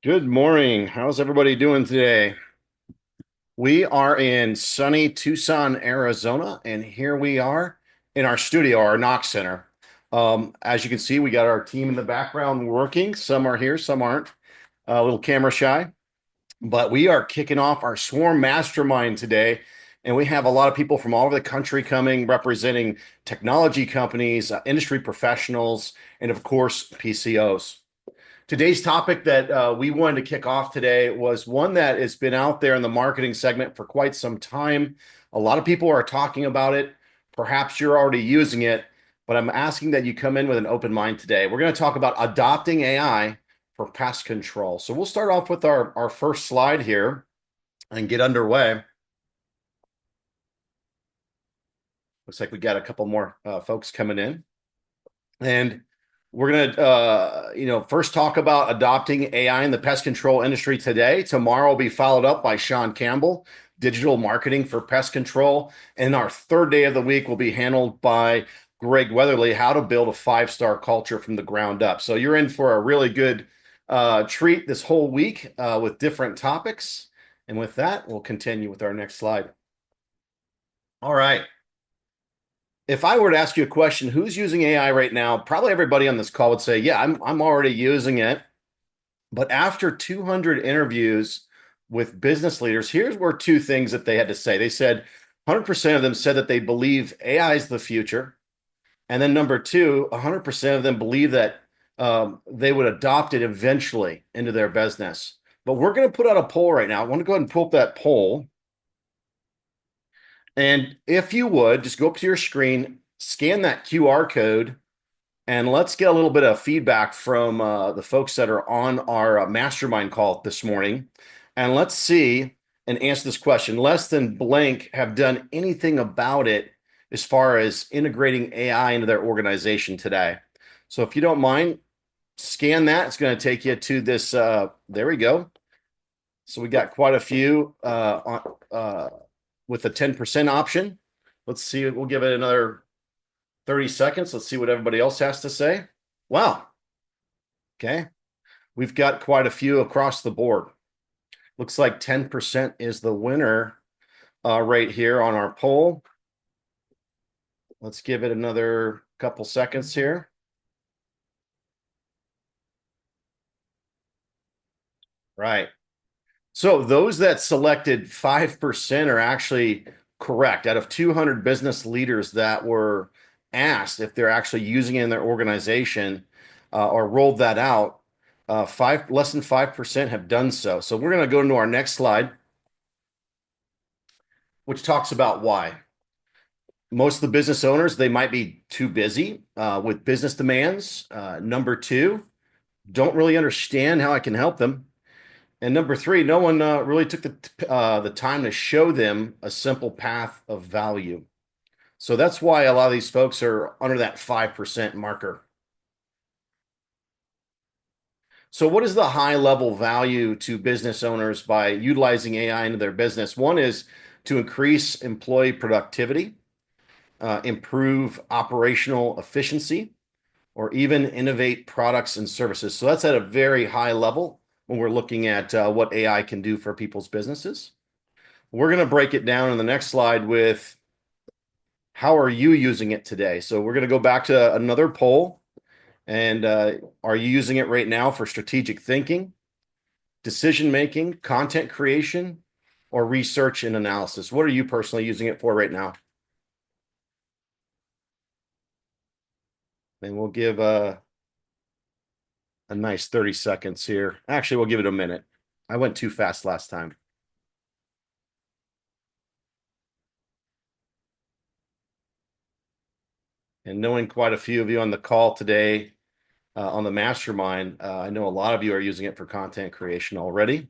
Good morning. How's everybody doing today? We are in sunny Tucson, Arizona, and here we are in our studio, our Knox Center. As you can see, we got our team in the background working. Some are here, some aren't. A little camera shy, but we are kicking off our Swarm Mastermind today, and we have a lot of people from all over the country coming, representing technology companies, industry professionals, and of course, PCOs. Today's topic that we wanted to kick off today was one that has been out there in the marketing segment for quite some time. A lot of people are talking about it. Perhaps you're already using it, but I'm asking that you come in with an open mind today. We're going to talk about adopting AI for pest control. So we'll start off with our first slide here and get underway. Looks like we got a couple more folks coming in. And we're going to, first talk about adopting AI in the pest control industry today. Tomorrow will be followed up by Sean Campbell, digital marketing for pest control. And our third day of the week will be handled by Greg Weatherly, how to build a five-star culture from the ground up. So you're in for a really good treat this whole week with different topics. And with that, we'll continue with our next slide. All right. If I were to ask you a question, who's using AI right now? Probably everybody on this call would say, "Yeah, I'm already using it." But after 200 interviews with business leaders, here's where two things that they had to say. They said 100% of them said that they believe AI is the future. And then number two, 100% of them believe that they would adopt it eventually into their business. But we're going to put out a poll right now. I want to go ahead and pull up that poll. And if you would, just go up to your screen, scan that QR code, and let's get a little bit of feedback from the folks that are on our mastermind call this morning. And let's see and answer this question. Less than blank have done anything about it as far as integrating AI into their organization today. So if you don't mind, scan that. It's going to take you to this. There we go. So we got quite a few with the 10% option. Let's see. We'll give it another 30 seconds. Let's see what everybody else has to say. Wow. Okay. We've got quite a few across the board. Looks like 10% is the winner right here on our poll. Let's give it another couple seconds here. Right. So those that selected 5% are actually correct. Out of 200 business leaders that were asked if they're actually using it in their organization or rolled that out, less than 5% have done so. So we're going to go into our next slide, which talks about why. Most of the business owners, they might be too busy with business demands. Number two, don't really understand how I can help them. And number three, no one really took the time to show them a simple path of value. So that's why a lot of these folks are under that 5% marker. So what is the high level value to business owners by utilizing AI into their business? One is to increase employee productivity, improve operational efficiency, or even innovate products and services. So that's at a very high level when we're looking at what AI can do for people's businesses. We're going to break it down in the next slide with how are you using it today? So we're going to go back to another poll. And are you using it right now for strategic thinking, decision making, content creation, or research and analysis? What are you personally using it for right now? And we'll give a nice 30 seconds here. Actually, we'll give it a minute. I went too fast last time. And knowing quite a few of you on the call today on the mastermind, I know a lot of you are using it for content creation already.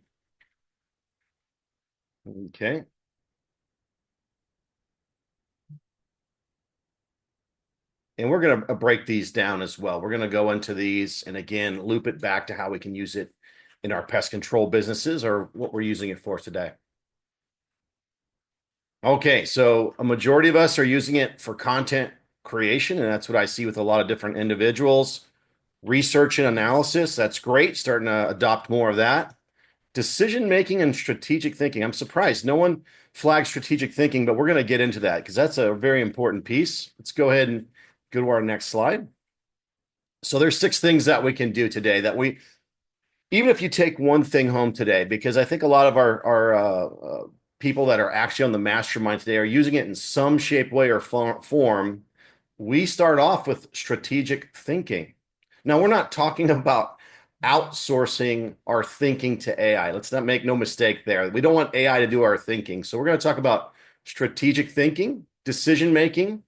Okay. And we're going to break these down as well. We're going to go into these and again, loop it back to how we can use it in our pest control businesses or what we're using it for today. Okay, so a majority of us are using it for content creation, and that's what I see with a lot of different individuals. Research and analysis, that's great. Starting to adopt more of that. Decision making and strategic thinking. I'm surprised no one flagged strategic thinking, but we're going to get into that because that's a very important piece. Let's go ahead and go to our next slide. So there's 6 things that we can do today that we, even if you take one thing home today, because I think a lot of our people that are actually on the mastermind today are using it in some shape, way, or form. We start off with strategic thinking. Now, we're not talking about outsourcing our thinking to AI. Let's not make no mistake there. We don't want AI to do our thinking. So we're going to talk about strategic thinking, decision making,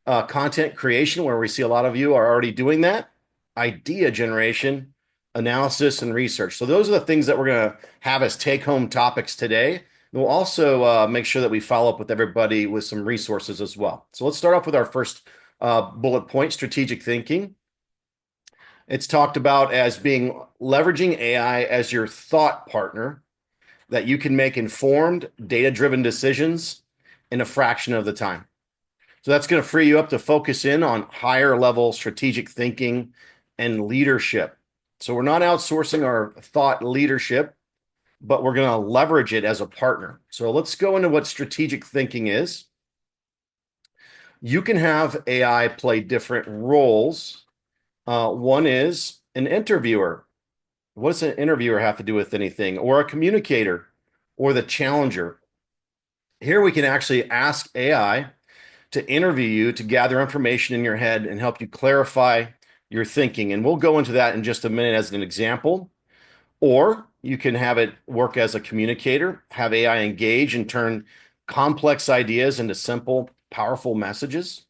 content creation, where we see a lot of you are already doing that, idea generation, analysis, and research. So those are the things that we're going to have as take-home topics today. And we'll also make sure that we follow up with everybody with some resources as well. So let's start off with our first bullet point, strategic thinking. It's talked about as being leveraging AI as your thought partner that you can make informed, data-driven decisions in a fraction of the time. So that's going to free you up to focus in on higher level strategic thinking and leadership. So we're not outsourcing our thought leadership, but we're going to leverage it as a partner. So let's go into what strategic thinking is. You can have AI play different roles. One is an interviewer. What does an interviewer have to do with anything? Or a communicator or the challenger. Here we can actually ask AI to interview you to gather information in your head and help you clarify your thinking. And we'll go into that in just a minute as an example. Or you can have it work as a communicator, have AI engage and turn complex ideas into simple, powerful messages.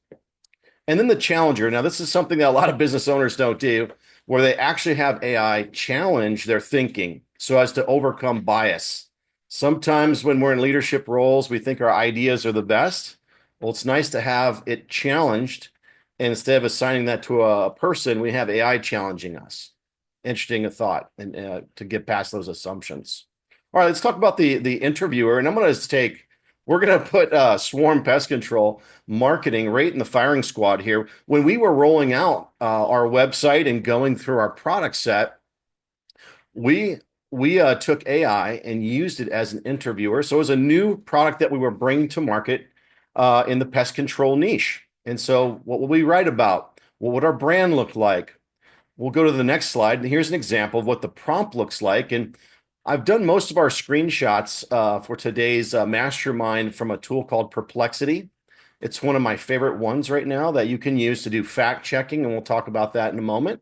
And then the challenger. Now, this is something that a lot of business owners don't do, where they actually have AI challenge their thinking so as to overcome bias. Sometimes when we're in leadership roles, we think our ideas are the best. Well, it's nice to have it challenged. And instead of assigning that to a person, we have AI challenging us. Interesting thought, and to get past those assumptions. All right, let's talk about the interviewer. And we're going to put Swarm Pest Control marketing right in the firing squad here. When we were rolling out our website and going through our product set, we took AI and used it as an interviewer. So it was a new product that we were bringing to market in the pest control niche. And so what will we write about? What would our brand look like? We'll go to the next slide. And here's an example of what the prompt looks like. And I've done most of our screenshots for today's mastermind from a tool called Perplexity. It's one of my favorite ones right now that you can use to do fact checking, and we'll talk about that in a moment.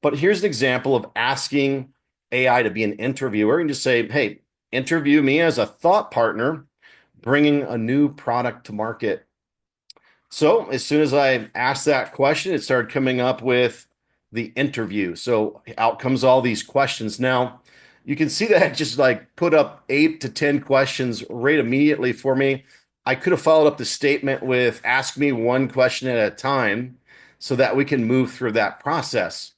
But here's an example of asking AI to be an interviewer and just say, hey, interview me as a thought partner, bringing a new product to market. So as soon as I asked that question, it started coming up with the interview. So out comes all these questions. Now, you can see that it just like put up 8 to 10 questions right immediately for me. I could have followed up the statement with ask me one question at a time so that we can move through that process.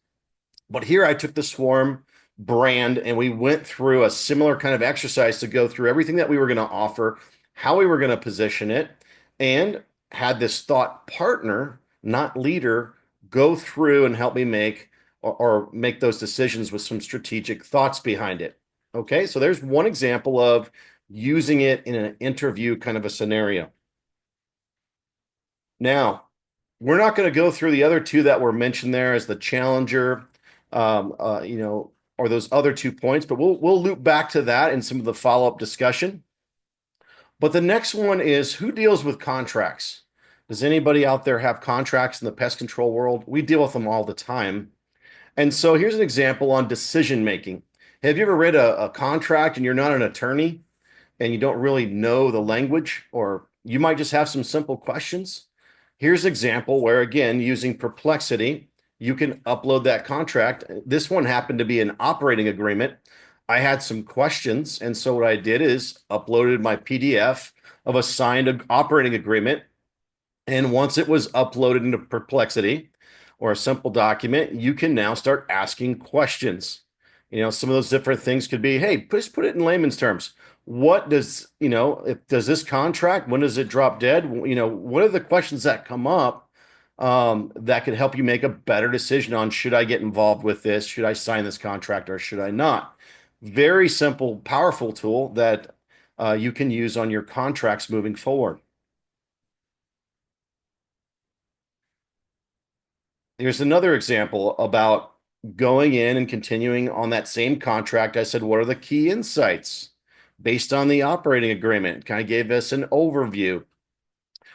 But here I took the Swarm brand and we went through a similar kind of exercise to go through everything that we were going to offer, how we were going to position it, and had this thought partner, not leader, go through and help me make or make those decisions with some strategic thoughts behind it. Okay, so there's one example of using it in an interview kind of a scenario. Now, we're not going to go through the other two that were mentioned there as the challenger, or those other 2 points, but we'll loop back to that in some of the follow-up discussion. But the next one is who deals with contracts? Does anybody out there have contracts in the pest control world? We deal with them all the time. And so here's an example on decision making. Have you ever read a contract and you're not an attorney and you don't really know the language, or you might just have some simple questions? Here's an example where, again, using Perplexity, you can upload that contract. This one happened to be an operating agreement. I had some questions, and so what I did is uploaded my PDF of a signed operating agreement. And once it was uploaded into Perplexity or a simple document, you can now start asking questions. Some of those different things could be, hey, just put it in layman's terms. What does, does this contract, when does it drop dead? What are the questions that come up that could help you make a better decision on should I get involved with this? Should I sign this contract or should I not? Very simple, powerful tool that you can use on your contracts moving forward. Here's another example about going in and continuing on that same contract. I said, what are the key insights based on the operating agreement? Kind of gave us an overview.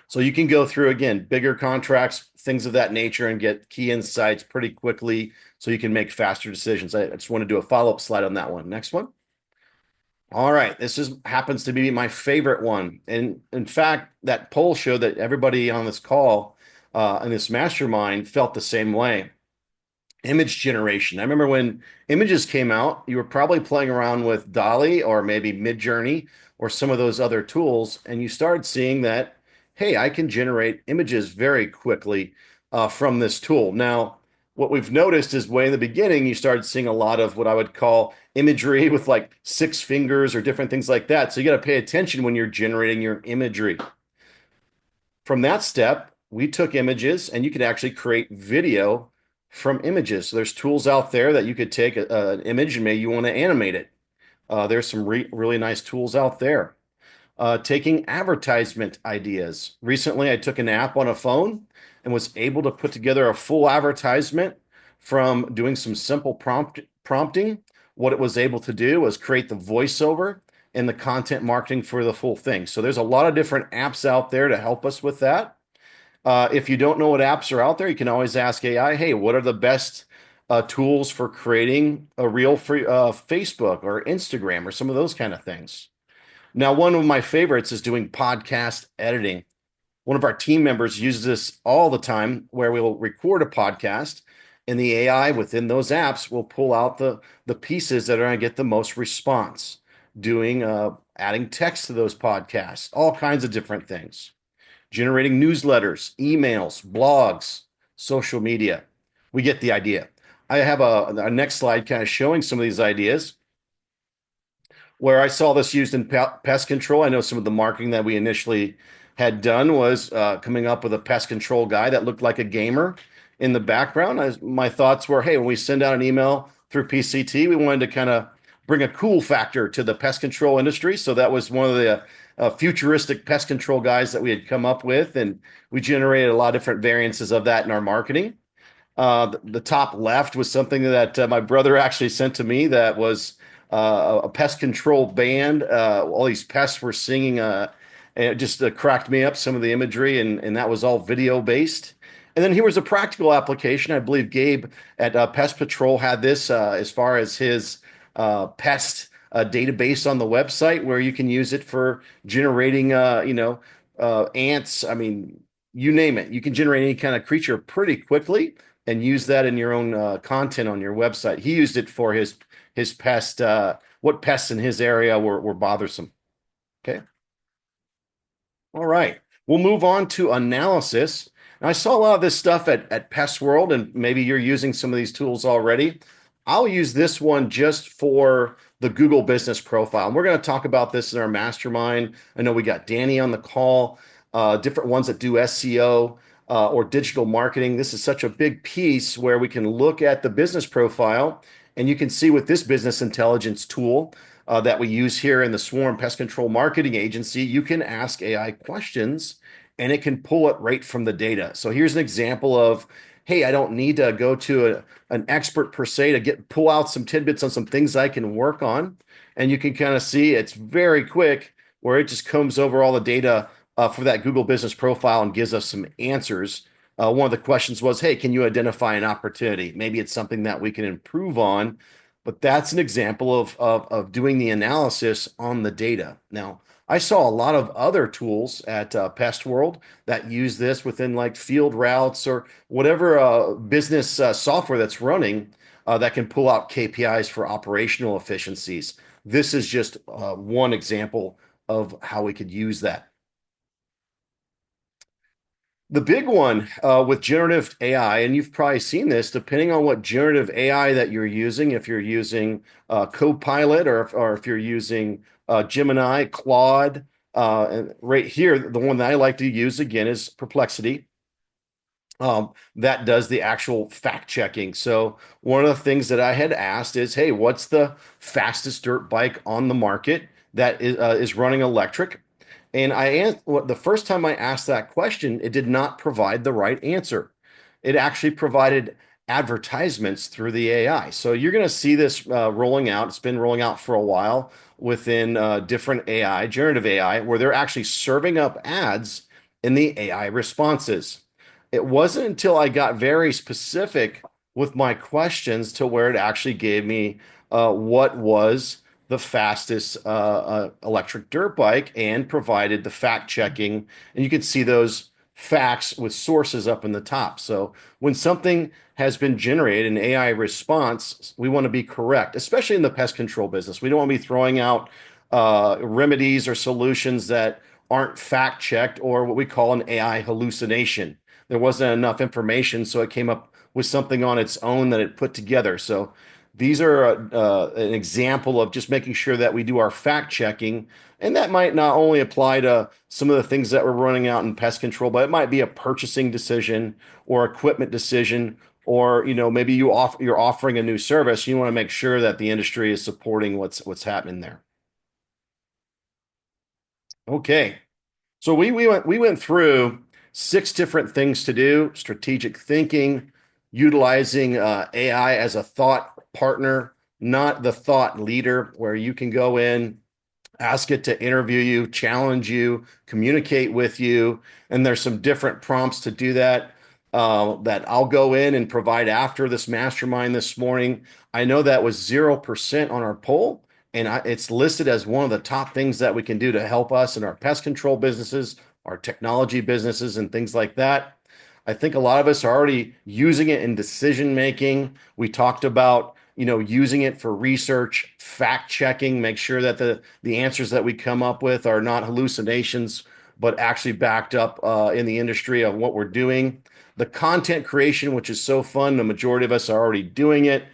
So you can go through again, bigger contracts, things of that nature, and get key insights pretty quickly so you can make faster decisions. I just want to do a follow-up slide on that one. Next one. All right, this is happens to be my favorite one. And in fact, that poll showed that everybody on this call in this mastermind felt the same way. Image generation. I remember when images came out, you were probably playing around with Dolly or maybe Midjourney or some of those other tools, and you started seeing that, hey, I can generate images very quickly from this tool. Now, what we've noticed is way in the beginning, you started seeing a lot of what I would call imagery with like six fingers or different things like that. So you got to pay attention when you're generating your imagery. From that step, we took images and you could actually create video from images. So there's tools out there that you could take an image and maybe you want to animate it. There's some really nice tools out there. Taking advertisement ideas. Recently, I took an app on a phone and was able to put together a full advertisement from doing some simple prompting. What it was able to do was create the voiceover and the content marketing for the full thing. So there's a lot of different apps out there to help us with that. If you don't know what apps are out there, you can always ask AI, hey, what are the best tools for creating a real free Facebook or Instagram or some of those kind of things. Now, one of my favorites is doing podcast editing. One of our team members uses this all the time where we'll record a podcast and the AI within those apps will pull out the pieces that are going to get the most response, doing adding text to those podcasts, all kinds of different things, generating newsletters, emails, blogs, social media. We get the idea. I have a next slide kind of showing some of these ideas where I saw this used in pest control. I know some of the marketing that we initially had done was coming up with a pest control guy that looked like a gamer in the background. My thoughts were, hey, when we send out an email through PCT, we wanted to kind of bring a cool factor to the pest control industry. So that was one of the futuristic pest control guys that we had come up with. And we generated a lot of different variances of that in our marketing. The top left was something that my brother actually sent to me that was a pest control band. All these pests were singing, and it just cracked me up, some of the imagery, and that was all video based. And then here was a practical application. I believe Gabe at Pest Patrol had this as far as his pest database on the website where you can use it for generating, ants. I mean, you name it. You can generate any kind of creature pretty quickly and use that in your own content on your website. He used it for his pest, what pests in his area were bothersome. Okay. All right. We'll move on to analysis. Now, I saw a lot of this stuff at Pest World, and maybe you're using some of these tools already. I'll use this one just for the Google business profile. And we're going to talk about this in our mastermind. I know we got Danny on the call, different ones that do SEO or digital marketing. This is such a big piece where we can look at the business profile, and you can see with this business intelligence tool that we use here in the Swarm Pest Control Marketing Agency, you can ask AI questions and it can pull it right from the data. So here's an example of, hey, I don't need to go to an expert per se to pull out some tidbits on some things I can work on. And you can kind of see it's very quick where it just combs over all the data for that Google business profile and gives us some answers. One of the questions was, hey, can you identify an opportunity? Maybe it's something that we can improve on, but that's an example of doing the analysis on the data. Now, I saw a lot of other tools at Pest World that use this within like field routes or whatever business software that's running that can pull out KPIs for operational efficiencies. This is just one example of how we could use that. The big one with generative AI, and you've probably seen this, depending on what generative AI that you're using, if you're using Copilot or if you're using Gemini, Claude, and right here, the one that I like to use again is Perplexity. that does the actual fact checking. So one of the things that I had asked is, hey, what's the fastest dirt bike on the market that is running electric? And the first time I asked that question, it did not provide the right answer. It actually provided advertisements through the AI. So you're going to see this rolling out. It's been rolling out for a while within different AI, generative AI, where they're actually serving up ads in the AI responses. It wasn't until I got very specific with my questions to where it actually gave me what was the fastest electric dirt bike and provided the fact checking. And you can see those facts with sources up in the top. So when something has been generated, an AI response, we want to be correct, especially in the pest control business. We don't want to be throwing out remedies or solutions that aren't fact checked or what we call an AI hallucination. There wasn't enough information, so it came up with something on its own that it put together. So these are an example of just making sure that we do our fact checking. And that might not only apply to some of the things that we're running out in pest control, but it might be a purchasing decision or equipment decision, or maybe you're offering a new service. You want to make sure that the industry is supporting what's happening there. Okay. So we went through six different things to do: strategic thinking, utilizing AI as a thought partner, not the thought leader, where you can go in, ask it to interview you, challenge you, communicate with you. And there's some different prompts to do that that I'll go in and provide after this mastermind this morning. I know that was 0% on our poll, and it's listed as one of the top things that we can do to help us in our pest control businesses, our technology businesses, and things like that. I think a lot of us are already using it in decision making. We talked about using it for research, fact checking, make sure that the answers that we come up with are not hallucinations, but actually backed up in the industry of what we're doing. The content creation, which is so fun, the majority of us are already doing it.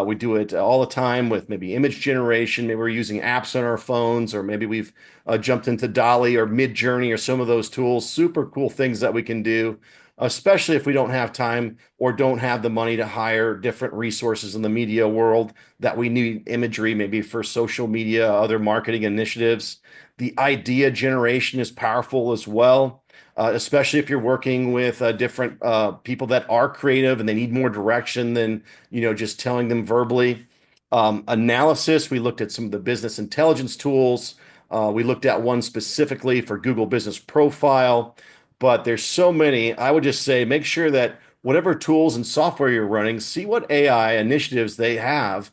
We do it all the time with maybe image generation. Maybe we're using apps on our phones, or maybe we've jumped into Dolly or Midjourney or some of those tools. Super cool things that we can do, especially if we don't have time or don't have the money to hire different resources in the media world that we need imagery, maybe for social media, other marketing initiatives. The idea generation is powerful as well, especially if you're working with different people that are creative and they need more direction than just telling them verbally. Analysis, we looked at some of the business intelligence tools. We looked at one specifically for Google Business Profile, but there's so many. I would just say make sure that whatever tools and software you're running, see what AI initiatives they have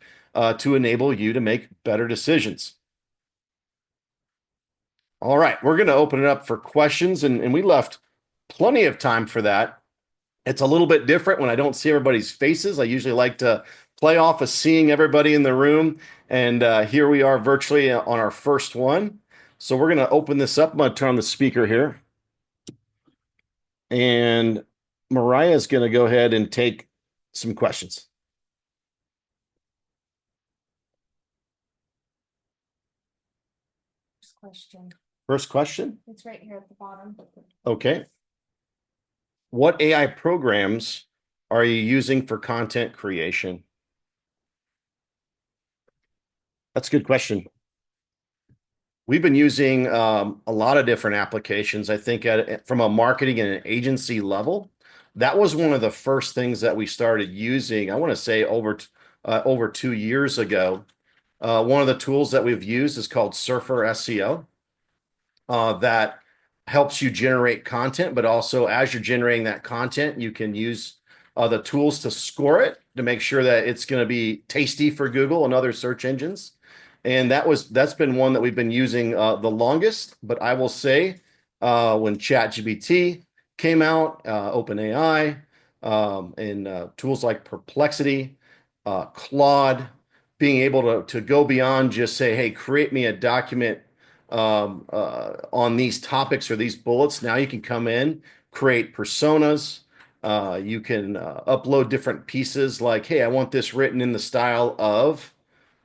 to enable you to make better decisions. All right, we're going to open it up for questions, and we left plenty of time for that. It's a little bit different when I don't see everybody's faces. I usually like to play off of seeing everybody in the room, and here we are virtually on our first one. So we're going to open this up. I'm going to turn on the speaker here, and Mariah is going to go ahead and take some questions. Question. First question. It's right here at the bottom. Okay. What AI programs are you using for content creation? That's a good question. We've been using a lot of different applications. I think from a marketing and an agency level, that was one of the first things that we started using. I want to say over 2 years ago. One of the tools that we've used is called Surfer SEO. That helps you generate content, but also as you're generating that content, you can use the tools to score it to make sure that it's going to be tasty for Google and other search engines. And that's been one that we've been using the longest. But I will say, when ChatGPT came out, OpenAI, and tools like Perplexity, Claude, being able to go beyond just say, hey, create me a document on these topics or these bullets. Now you can come in, create personas. You can upload different pieces like, hey, I want this written in the style of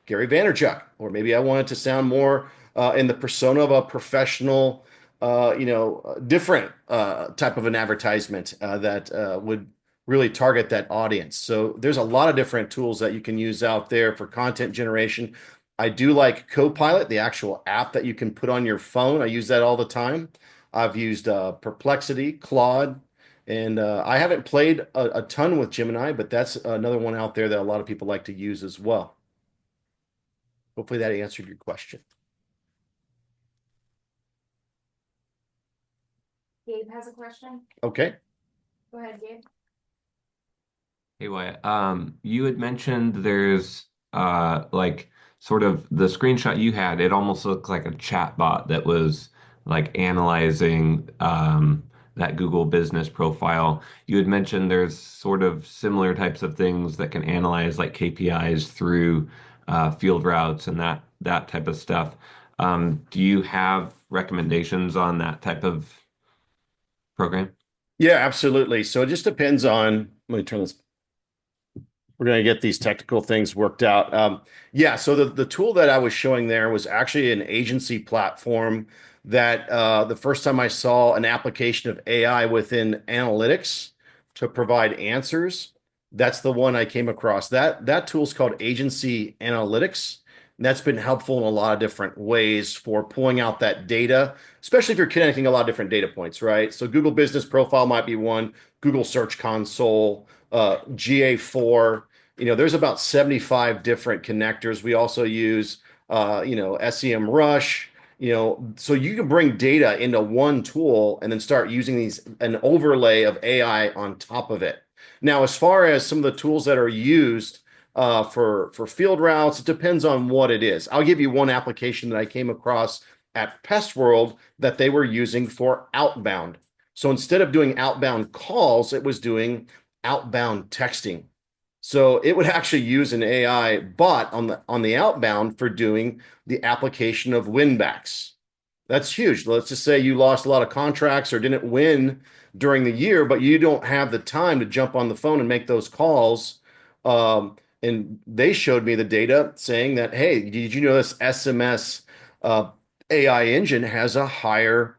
Gary Vaynerchuk, or maybe I want it to sound more in the persona of a professional different type of an advertisement that would really target that audience. So there's a lot of different tools that you can use out there for content generation. I do like Copilot, the actual app that you can put on your phone. I use that all the time. I've used Perplexity, Claude, and I haven't played a ton with Gemini, but that's another one out there that a lot of people like to use as well. Hopefully that answered your question. Gabe has a question. Okay. Go ahead, Gabe. Hey Wyatt, you had mentioned there's like sort of the screenshot you had, it almost looked like a chat bot that was like analyzing that Google business profile. You had mentioned there's sort of similar types of things that can analyze like KPIs through field routes and that type of stuff. Do you have recommendations on that type of program? Yeah, absolutely. So it just depends on, let me turn this. We're going to get these technical things worked out. Yeah, so the tool that I was showing there was actually an agency platform that the first time I saw an application of AI within analytics to provide answers, that's the one I came across. That tool is called Agency Analytics. And that's been helpful in a lot of different ways for pulling out that data, especially if you're connecting a lot of different data points, right? So Google Business Profile might be one, Google Search Console, GA4. There's about 75 different connectors. We also use, SEM Rush, so you can bring data into one tool and then start using an overlay of AI on top of it. Now, as far as some of the tools that are used for field routes, it depends on what it is. I'll give you one application that I came across at Pest World that they were using for outbound. So instead of doing outbound calls, it was doing outbound texting. So it would actually use an AI bot on the outbound for doing the application of win backs. That's huge. Let's just say you lost a lot of contracts or didn't win during the year, but you don't have the time to jump on the phone and make those calls. And they showed me the data saying that, hey, did you know this SMS AI engine has a higher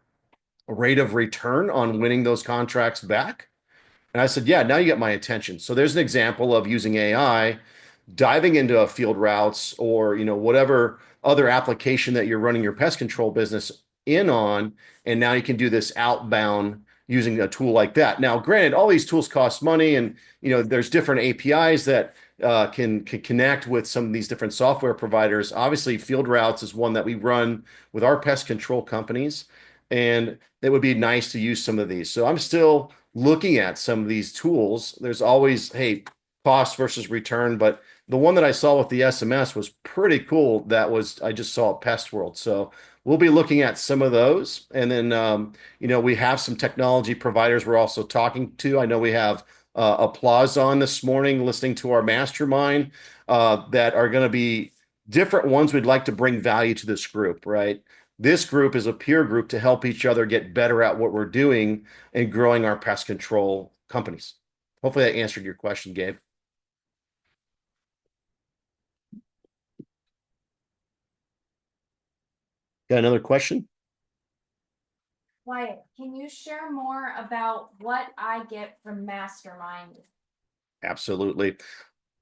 rate of return on winning those contracts back? And I said, yeah, now you get my attention. So there's an example of using AI, diving into a field routes or, whatever other application that you're running your pest control business in on. And now you can do this outbound using a tool like that. Now, granted, all these tools cost money and, there's different APIs that can connect with some of these different software providers. Obviously, field routes is one that we run with our pest control companies. And it would be nice to use some of these. So I'm still looking at some of these tools. There's always, hey, cost versus return, but the one that I saw with the SMS was pretty cool. I just saw at Pest World. So we'll be looking at some of those. And then, we have some technology providers we're also talking to. I know we have Applause on this morning, listening to our mastermind that are going to be different ones we'd like to bring value to this group, right? This group is a peer group to help each other get better at what we're doing and growing our pest control companies. Hopefully that answered your question, Gabe. Got another question? Wyatt, can you share more about what I get from Mastermind? Absolutely.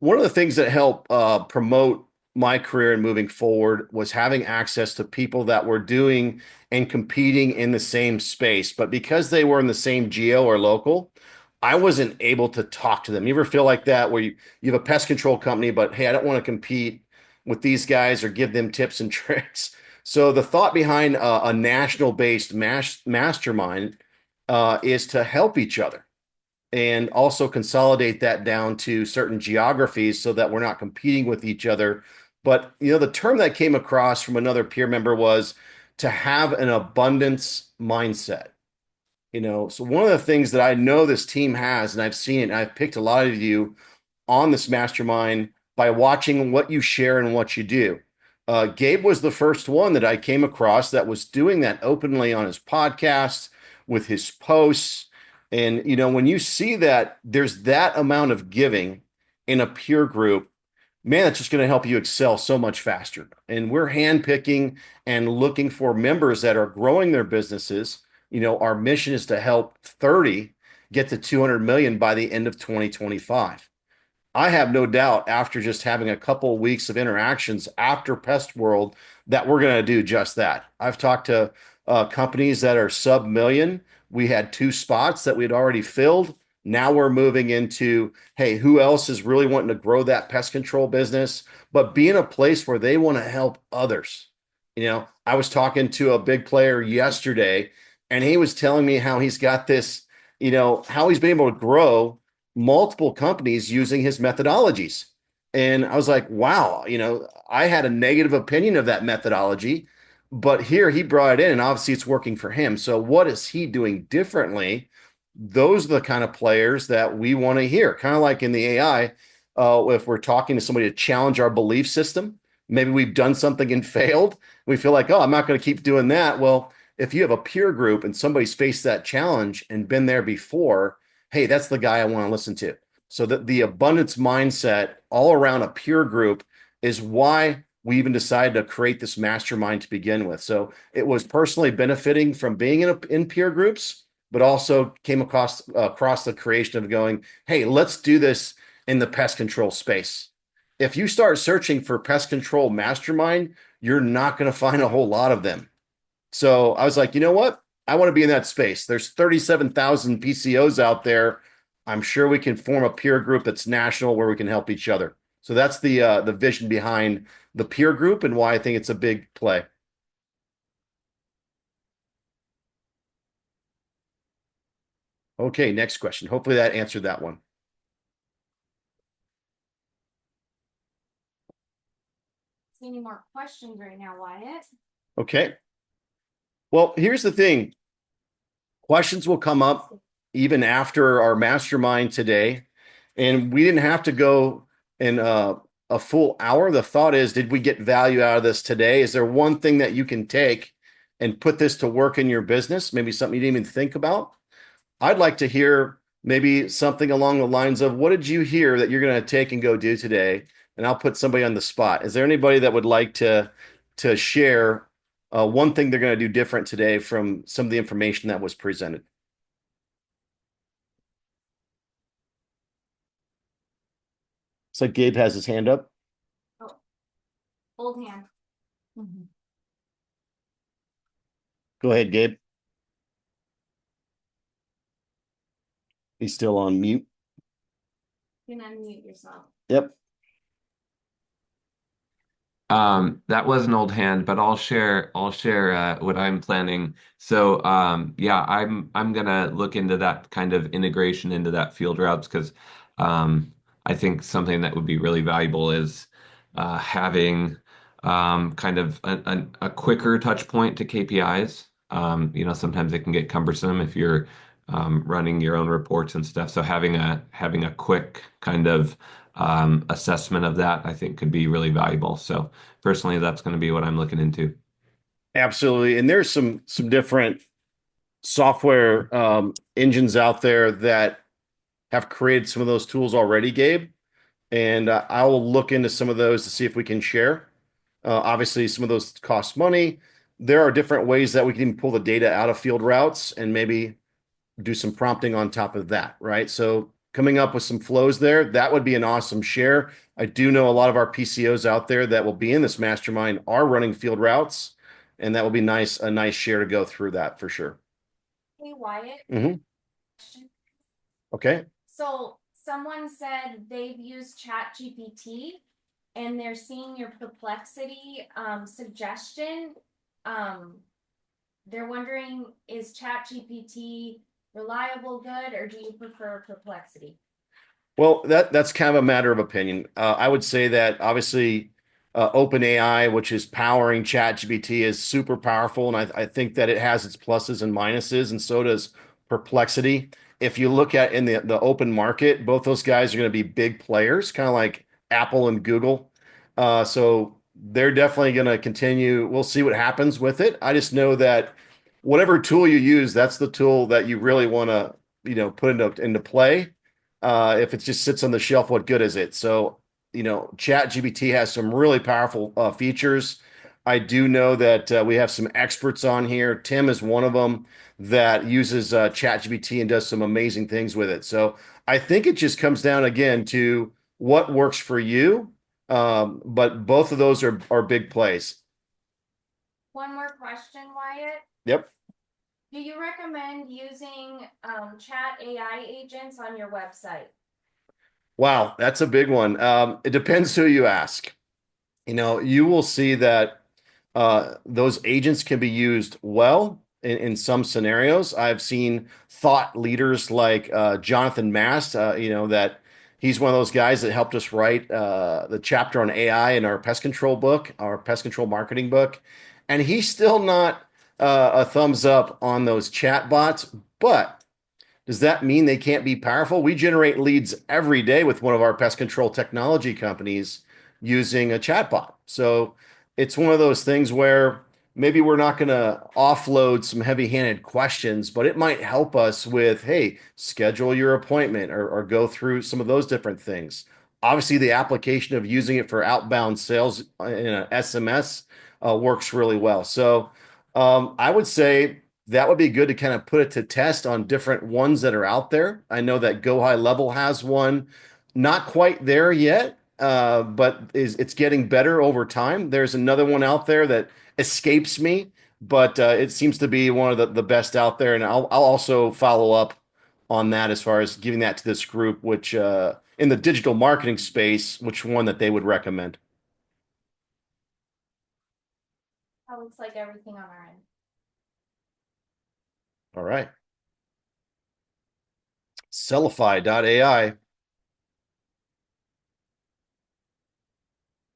One of the things that helped promote my career and moving forward was having access to people that were doing and competing in the same space. But because they were in the same geo or local, I wasn't able to talk to them. You ever feel like that where you have a pest control company, but hey, I don't want to compete with these guys or give them tips and tricks. So the thought behind a national based mastermind is to help each other and also consolidate that down to certain geographies so that we're not competing with each other. But the term that came across from another peer member was to have an abundance mindset. So one of the things that I know this team has, and I've seen it, and I've picked a lot of you on this mastermind by watching what you share and what you do. Gabe was the first one that I came across that was doing that openly on his podcast with his posts. And, when you see that there's that amount of giving in a peer group, man, that's just going to help you excel so much faster. And we're handpicking and looking for members that are growing their businesses. Our mission is to help 30 get to 200 million by the end of 2025. I have no doubt after just having a couple of weeks of interactions after Pest World that we're going to do just that. I've talked to companies that are sub million. We had two spots that we'd already filled. Now we're moving into, hey, who else is really wanting to grow that pest control business, but be in a place where they want to help others. I was talking to a big player yesterday, and he was telling me how he's got this, how he's been able to grow multiple companies using his methodologies. And I was like, wow, I had a negative opinion of that methodology, but here he brought it in and obviously it's working for him. So what is he doing differently? Those are the kind of players that we want to hear. Kind of like in the AI, if we're talking to somebody to challenge our belief system, maybe we've done something and failed. We feel like, oh, I'm not going to keep doing that. Well, if you have a peer group and somebody's faced that challenge and been there before, hey, that's the guy I want to listen to. So that the abundance mindset all around a peer group is why we even decided to create this mastermind to begin with. So it was personally benefiting from being in peer groups, but also came across the creation of going, hey, let's do this in the pest control space. If you start searching for pest control mastermind, you're not going to find a whole lot of them. So I was like, you know what? I want to be in that space. There's 37,000 PCOs out there. I'm sure we can form a peer group that's national where we can help each other. So that's the vision behind the peer group and why I think it's a big play. Okay, next question. Hopefully that answered that one. See any more questions right now, Wyatt? Okay. Well, here's the thing. Questions will come up even after our mastermind today. And we didn't have to go in a full hour. The thought is, did we get value out of this today? Is there one thing that you can take and put this to work in your business? Maybe something you didn't even think about? I'd like to hear maybe something along the lines of, what did you hear that you're going to take and go do today? And I'll put somebody on the spot. Is there anybody that would like to share one thing they're going to do different today from some of the information that was presented? So Gabe has his hand up. Oh, old hand. Mhm. Go ahead, Gabe. He's still on mute. You can unmute yourself. Yep. That was an old hand, but I'll share what I'm planning. So yeah, I'm gonna look into that kind of integration into that field routes because I think something that would be really valuable is having kind of a quicker touch point to KPIs. Sometimes it can get cumbersome if you're running your own reports and stuff. So having a quick kind of assessment of that, I think could be really valuable. So personally, that's going to be what I'm looking into. Absolutely. And there's some different software engines out there that have created some of those tools already, Gabe. And I will look into some of those to see if we can share. Obviously, some of those cost money. There are different ways that we can even pull the data out of field routes and maybe do some prompting on top of that, right? So coming up with some flows there, that would be an awesome share. I do know a lot of our PCOs out there that will be in this mastermind are running field routes, and that will be a nice share to go through that for sure. Hey, Wyatt. Mm-hmm. Okay. So someone said they've used Chat GPT and they're seeing your perplexity suggestion. They're wondering, is Chat GPT reliable, good, or do you prefer perplexity? Well, that's kind of a matter of opinion. I would say that obviously OpenAI, which is powering ChatGPT, is super powerful, and I think that it has its pluses and minuses, and so does Perplexity. If you look at in the open market, both those guys are going to be big players, kind of like Apple and Google. So they're definitely going to continue. We'll see what happens with it. I just know that whatever tool you use, that's the tool that you really want to, put into play. If it just sits on the shelf, what good is it? So Chat GPT has some really powerful features. I do know that we have some experts on here. Tim is one of them that uses Chat GPT and does some amazing things with it. So I think it just comes down again to what works for you. But both of those are big plays. One more question, Wyatt. Yep. Do you recommend using chat AI agents on your website? Wow, that's a big one. It depends who you ask. You will see that those agents can be used well in some scenarios. I've seen thought leaders like Jonathan Mast, that he's one of those guys that helped us write the chapter on AI in our pest control book, our pest control marketing book. And he's still not a thumbs up on those chat bots, but does that mean they can't be powerful? We generate leads every day with one of our pest control technology companies using a chatbot. So it's one of those things where maybe we're not going to offload some heavy-handed questions, but it might help us with, hey, schedule your appointment or go through some of those different things. Obviously, the application of using it for outbound sales in an SMS works really well. So I would say that would be good to kind of put it to test on different ones that are out there. I know that Go High Level has one, not quite there yet, but it's getting better over time. There's another one out there that escapes me, but it seems to be one of the best out there. And I'll also follow up on that as far as giving that to this group, which in the digital marketing space, which one that they would recommend. That looks like everything on our end. All right. Sellify.ai.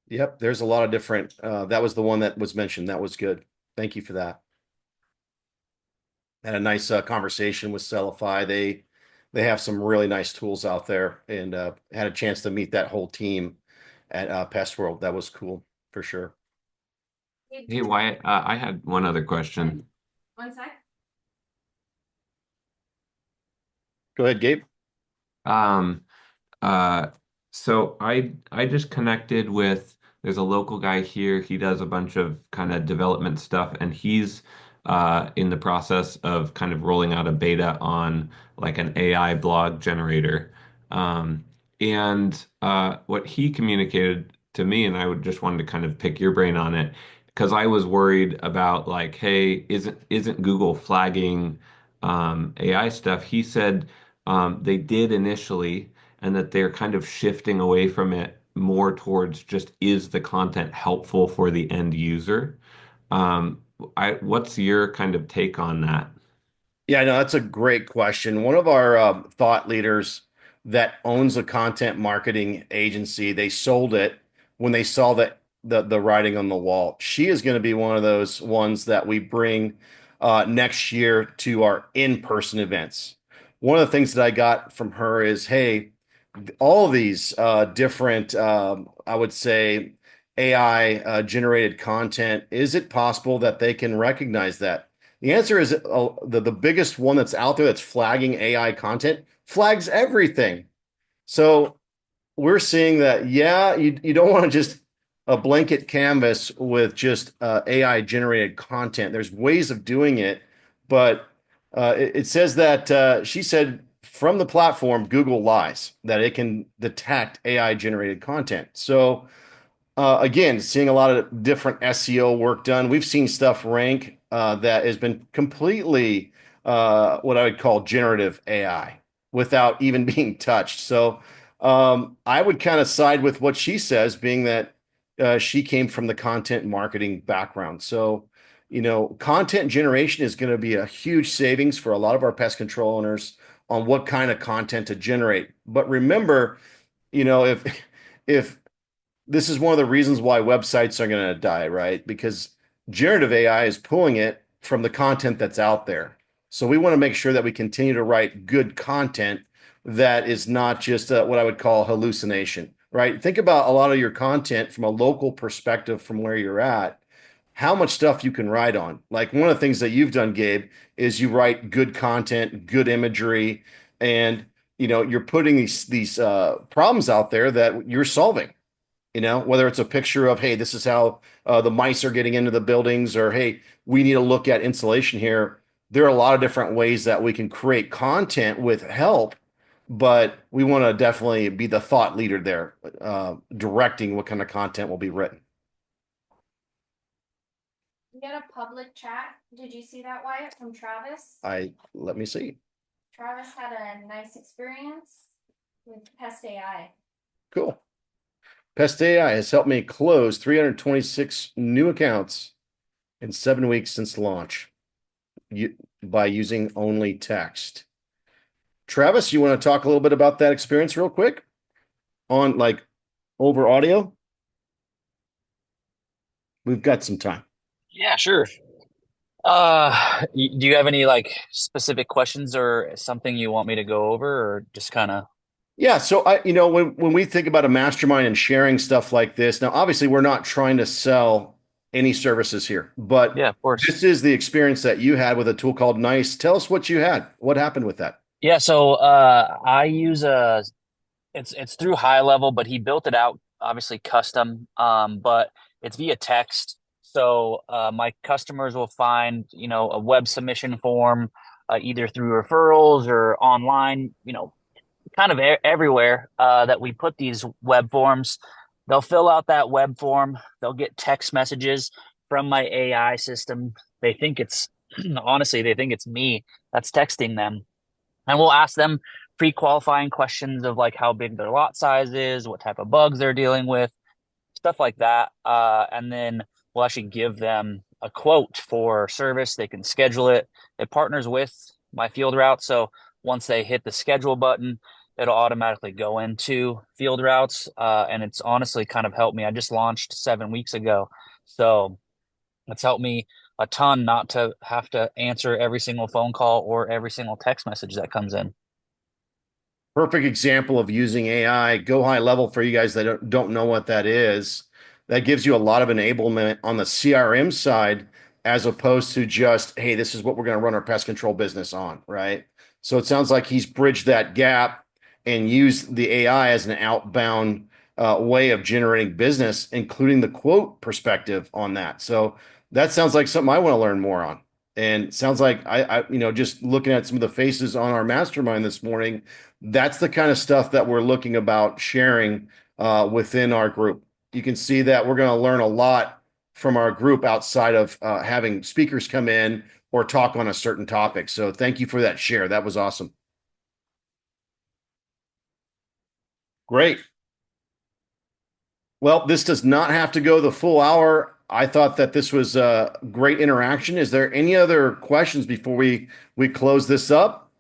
Yep, there's a lot of different. That was the one that was mentioned. That was good. Thank you for that. Had a nice conversation with Sellify. They have some really nice tools out there, and had a chance to meet that whole team at Pest World. That was cool for sure. Hey, Wyatt, I had one other question. One sec. Go ahead, Gabe. Um, Uh, so I just connected with there's a local guy here. He does a bunch of kind of development stuff, and he's in the process of kind of rolling out a beta on like an AI blog generator. Um, and what he communicated to me, and I would just wanted to kind of pick your brain on it, because I was worried about like, hey, isn't Google flagging AI stuff? He said they did initially and that they're kind of shifting away from it more towards just is the content helpful for the end user? What's your kind of take on that? Yeah, no, that's a great question. One of our thought leaders that owns a content marketing agency, they sold it when they saw that the writing on the wall. She is going to be one of those ones that we bring next year to our in-person events. One of the things that I got from her is, hey, all of these different, I would say, AI generated content, is it possible that they can recognize that? The answer is the biggest one that's out there that's flagging AI content flags everything. So we're seeing that, yeah, you don't want to just a blanket canvas with just AI generated content. There's ways of doing it, but it says that she said from the platform, Google lies that it can detect AI generated content. So again, seeing a lot of different SEO work done. We've seen stuff rank that has been completely what I would call generative AI without even being touched. So I would kind of side with what she says, being that she came from the content marketing background. So, content generation is going to be a huge savings for a lot of our pest control owners on what kind of content to generate. But remember, if this is one of the reasons why websites are going to die, right? Because generative AI is pulling it from the content that's out there. So we want to make sure that we continue to write good content that is not just what I would call hallucination, right? Think about a lot of your content from a local perspective from where you're at, how much stuff you can write on. Like one of the things that you've done, Gabe, is you write good content, good imagery, and you're putting these problems out there that you're solving. whether it's a picture of, hey, this is how the mice are getting into the buildings, or hey, we need to look at insulation here. There are a lot of different ways that we can create content with help, but we want to definitely be the thought leader there, directing what kind of content will be written. We had a public chat. Did you see that, Wyatt, from Travis? Let me see. Travis had a nice experience with Pest AI. Cool. Pest AI has helped me close 326 new accounts in 7 weeks since launch by using only text. Travis, you want to talk a little bit about that experience real quick on like over audio? We've got some time. Yeah, sure. Do you have any like specific questions or something you want me to go over, or just kind of? Yeah, so when we think about a mastermind and sharing stuff like this, now obviously we're not trying to sell any services here, but Yeah, of course. this is the experience that you had with a tool called Nice. Tell us what you had. What happened with that? Yeah, so I use it's through High Level, but he built it out obviously custom. But it's via text. So my customers will find, a web submission form either through referrals or online, kind of everywhere that we put these web forms. They'll fill out that web form. They'll get text messages from my AI system. They think it's honestly, they think it's me that's texting them. And we'll ask them pre-qualifying questions of like how big their lot size is, what type of bugs they're dealing with, stuff like that. And then we'll actually give them a quote for service. They can schedule it. It partners with my field route. So once they hit the schedule button, it'll automatically go into field routes. And it's honestly kind of helped me. I just launched 7 weeks ago. So it's helped me a ton not to have to answer every single phone call or every single text message that comes in. Perfect example of using AI. Go high level for you guys that don't know what that is. That gives you a lot of enablement on the CRM side, as opposed to just, hey, this is what we're going to run our pest control business on, right? So it sounds like he's bridged that gap and used the AI as an outbound way of generating business, including the quote perspective on that. So that sounds like something I want to learn more on. And it sounds like just looking at some of the faces on our mastermind this morning, that's the kind of stuff that we're looking about sharing within our group. You can see that we're going to learn a lot from our group outside of having speakers come in or talk on a certain topic. So thank you for that share. That was awesome. Great. Well, this does not have to go the full hour. I thought that this was a great interaction. Is there any other questions before we close this up?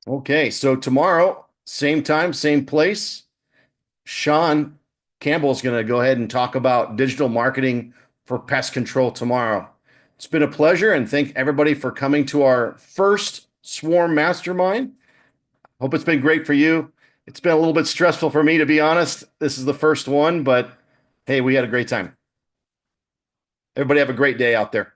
Okay, so tomorrow, same time, same place, Sean Campbell is going to go ahead and talk about digital marketing for pest control tomorrow. It's been a pleasure, and thank everybody for coming to our first Swarm Mastermind. Hope it's been great for you. It's been a little bit stressful for me, to be honest. This is the first one, but hey, we had a great time. Everybody have a great day out there.